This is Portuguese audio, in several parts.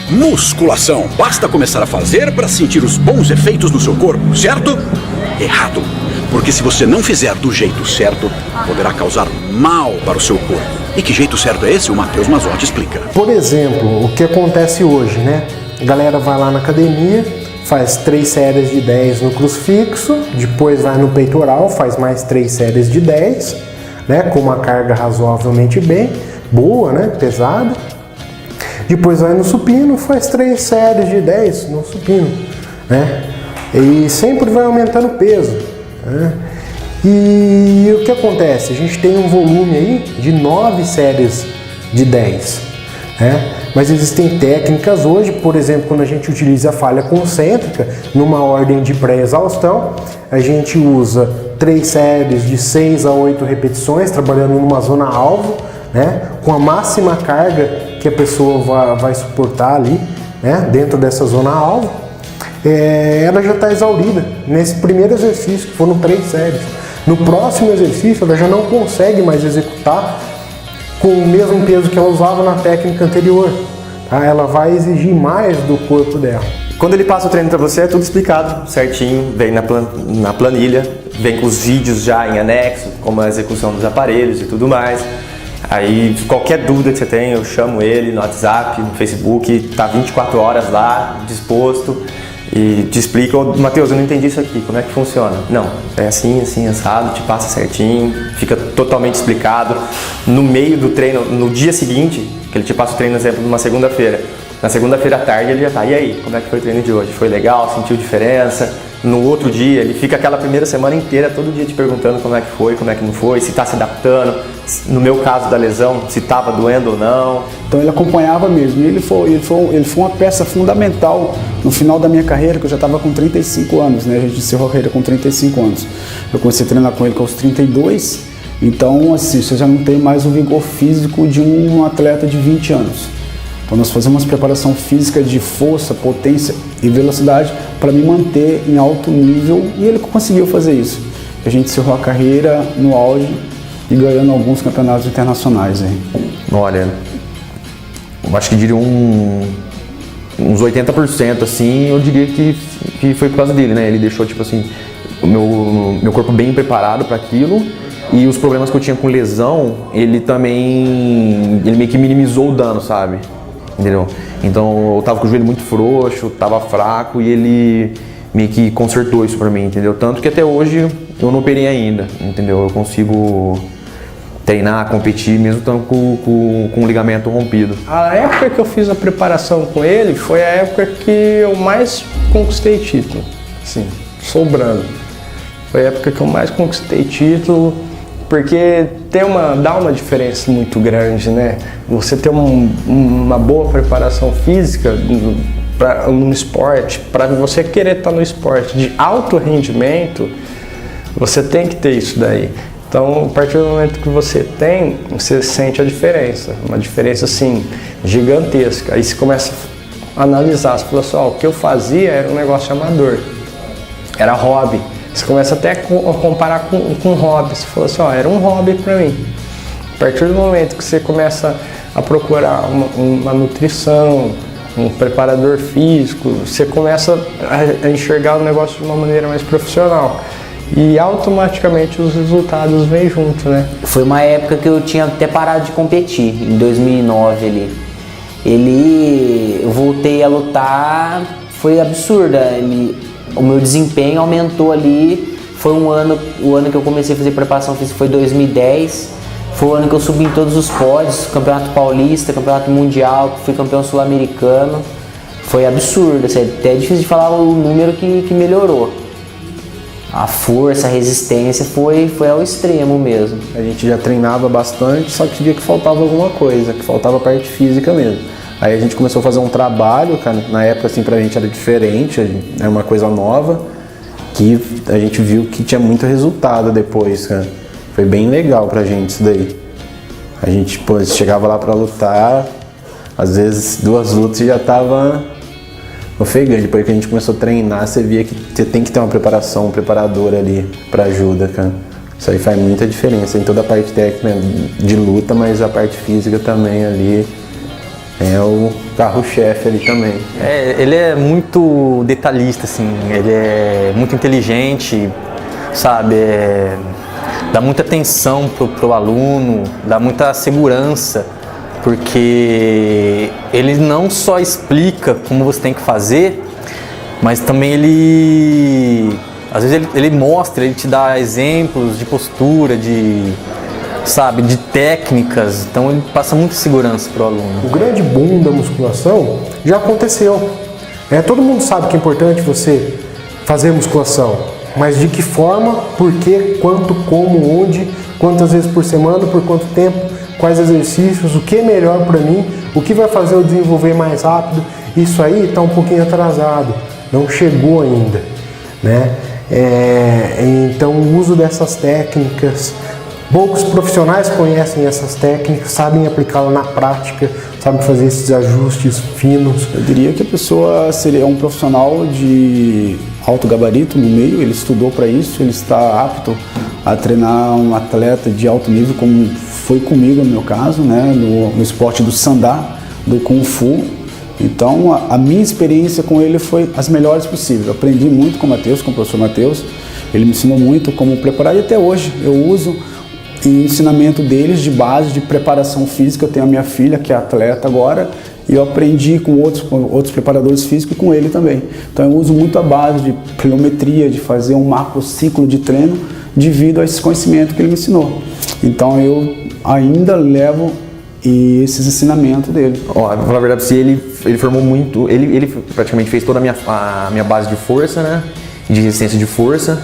Musculação. Basta começar a fazer para sentir os bons efeitos no seu corpo, certo? Errado. Porque se você não fizer do jeito certo, poderá causar mal para o seu corpo. E que jeito certo é esse? O Matheus Mazzotti explica. Por exemplo, o que acontece hoje, né? A galera vai lá na academia, faz 3 séries de 10 no crucifixo, depois vai no peitoral, faz mais 3 séries de 10, né? Com uma carga razoavelmente boa, né? Pesada. Depois vai no supino, faz 3 séries de 10 no supino, né? E sempre vai aumentando o peso, né? E o que acontece? A gente tem um volume aí de 9 séries de 10, né? Mas existem técnicas hoje, por exemplo, quando a gente utiliza a falha concêntrica, numa ordem de pré-exaustão, a gente usa 3 séries de 6 a 8 repetições, trabalhando numa zona alvo, né? Com a máxima carga que a pessoa vai suportar ali, né? Dentro dessa zona alvo, ela já está exaurida nesse primeiro exercício, que foram 3 séries. No próximo exercício, ela já não consegue mais executar com o mesmo peso que ela usava na técnica anterior, tá? Ela vai exigir mais do corpo dela. Quando ele passa o treino para você, é tudo explicado certinho, vem na planilha, vem com os vídeos já em anexo, como a execução dos aparelhos e tudo mais. Aí qualquer dúvida que você tem, eu chamo ele no WhatsApp, no Facebook, tá 24 horas lá, disposto, e te explica: Matheus, eu não entendi isso aqui, como é que funciona? Não, é assim, assim, assado, te passa certinho, fica totalmente explicado. No meio do treino, no dia seguinte, que ele te passa o treino, por exemplo, numa segunda-feira, na segunda-feira à tarde ele já tá: e aí, como é que foi o treino de hoje? Foi legal? Sentiu diferença? No outro dia, ele fica aquela primeira semana inteira, todo dia te perguntando como é que foi, como é que não foi, se está se adaptando, no meu caso da lesão, se estava doendo ou não. Então ele acompanhava mesmo, e ele foi uma peça fundamental no final da minha carreira, que eu já estava com 35 anos, né? A gente encerrou a carreira com 35 anos. Eu comecei a treinar com ele aos 32, então assim, você já não tem mais o vigor físico de um atleta de 20 anos. Então nós fazemos preparação física de força, potência e velocidade para me manter em alto nível, e ele conseguiu fazer isso. A gente encerrou a carreira no auge e ganhando alguns campeonatos internacionais aí. Olha, eu acho que diria uns 80% assim, eu diria que foi por causa dele, né? Ele deixou, tipo assim, o meu corpo bem preparado para aquilo, e os problemas que eu tinha com lesão, ele meio que minimizou o dano, sabe? Entendeu? Então eu tava com o joelho muito frouxo, tava fraco, e ele meio que consertou isso pra mim, entendeu? Tanto que até hoje eu não operei ainda, entendeu? Eu consigo treinar, competir, mesmo estando com o ligamento rompido. A época que eu fiz a preparação com ele foi a época que eu mais conquistei título, assim, sobrando. Foi a época que eu mais conquistei título, porque dá uma diferença muito grande, né? Você ter uma boa preparação física no esporte, para você querer estar no esporte de alto rendimento, você tem que ter isso daí. Então, a partir do momento que você tem, você sente a diferença, uma diferença assim, gigantesca. Aí você começa a analisar, você fala assim: o que eu fazia era um negócio amador, era hobby. Você começa até a comparar com hobby. Você fala assim: era um hobby para mim. A partir do momento que você começa a procurar uma nutrição, um preparador físico, você começa a enxergar o negócio de uma maneira mais profissional. E automaticamente os resultados vêm junto, né? Foi uma época que eu tinha até parado de competir, em 2009 ali. Eu voltei a lutar, foi absurda. O meu desempenho aumentou ali. Foi o ano que eu comecei a fazer preparação física, foi 2010. Foi o ano que eu subi em todos os pódios, Campeonato Paulista, Campeonato Mundial, fui campeão sul-americano. Foi absurdo, assim, até é difícil de falar o número que melhorou. A força, a resistência foi ao extremo mesmo. A gente já treinava bastante, só que via que faltava alguma coisa, que faltava a parte física mesmo. Aí a gente começou a fazer um trabalho, cara, na época assim pra gente era diferente, era uma coisa nova, que a gente viu que tinha muito resultado depois, cara. Foi bem legal pra gente isso daí. A gente, chegava lá pra lutar, às vezes 2 lutas e já tava ofegante. Depois que a gente começou a treinar, você via que você tem que ter uma preparação, um preparador ali pra ajuda, cara. Isso aí faz muita diferença em toda a parte técnica de luta, mas a parte física também ali é o carro-chefe ali também. Ele é muito detalhista, assim, ele é muito inteligente, sabe? Dá muita atenção pro aluno, dá muita segurança, porque ele não só explica como você tem que fazer, mas também às vezes ele mostra, ele te dá exemplos de postura, de técnicas, então ele passa muita segurança para o aluno. O grande boom da musculação já aconteceu. Todo mundo sabe que é importante você fazer musculação, mas de que forma, por quê, quanto, como, onde, quantas vezes por semana, por quanto tempo, quais exercícios, o que é melhor para mim, o que vai fazer eu desenvolver mais rápido, isso aí está um pouquinho atrasado, não chegou ainda, né? Então o uso dessas técnicas, poucos profissionais conhecem essas técnicas, sabem aplicá-las na prática, sabem fazer esses ajustes finos. Eu diria que a pessoa seria um profissional de alto gabarito no meio, ele estudou para isso, ele está apto a treinar um atleta de alto nível, como foi comigo no meu caso, né, no esporte do Sandá, do Kung Fu. Então a minha experiência com ele foi as melhores possíveis. Eu aprendi muito com o Matheus, com o professor Matheus, ele me ensinou muito como preparar e até hoje eu uso o ensinamento deles de base de preparação física. Eu tenho a minha filha que é atleta agora e eu aprendi com outros preparadores físicos e com ele também. Então eu uso muito a base de pliometria, de fazer um macro ciclo de treino devido a esse conhecimento que ele me ensinou. Então eu ainda levo esses ensinamentos dele. Pra falar a verdade, ele formou muito, ele praticamente fez toda a minha base de força, né, de resistência de força,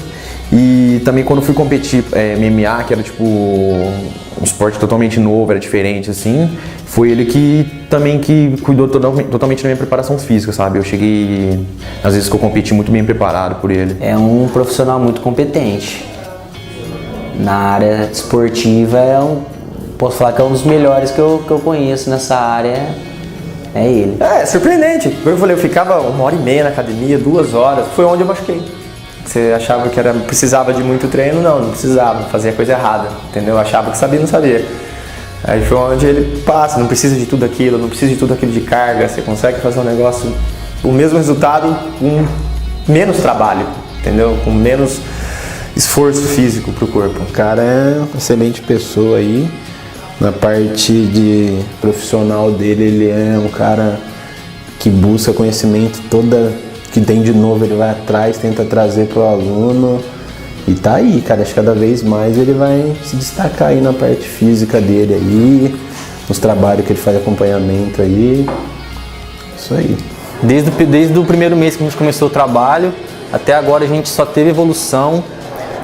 e também quando fui competir MMA, que era tipo um esporte totalmente novo, era diferente assim, foi ele que cuidou totalmente da minha preparação física, sabe? Eu cheguei, às vezes que eu competi, muito bem preparado por ele. É um profissional muito competente. Na área esportiva posso falar que é um dos melhores que eu conheço nessa área, é ele. É surpreendente. Eu falei, eu ficava 1h30 na academia, 2 horas, foi onde eu machuquei. Você achava que precisava de muito treino? Não precisava, fazia a coisa errada, entendeu? Eu achava que sabia, não sabia. Aí foi onde ele passa, não precisa de tudo aquilo, não precisa de tudo aquilo de carga, você consegue fazer um negócio, o mesmo resultado com menos trabalho, entendeu? Com menos esforço físico pro corpo. O cara é uma excelente pessoa aí. Na parte de profissional dele, ele é um cara que busca conhecimento, que tem de novo ele vai atrás, tenta trazer pro aluno e tá aí, cara. Acho que cada vez mais ele vai se destacar aí na parte física dele aí, nos trabalhos que ele faz acompanhamento aí, isso aí. Desde o primeiro mês que a gente começou o trabalho, até agora a gente só teve evolução,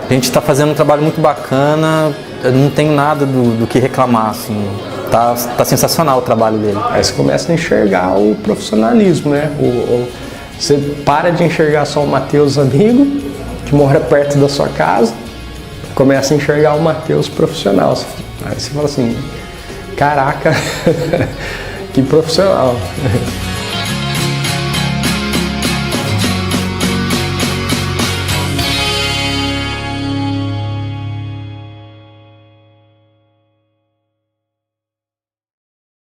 a gente está fazendo um trabalho muito bacana, eu não tenho nada do que reclamar, assim. Tá sensacional o trabalho dele. Aí você começa a enxergar o profissionalismo, né? Você para de enxergar só o Matheus amigo, que mora perto da sua casa, começa a enxergar o Matheus profissional. Aí você fala assim, caraca, que profissional.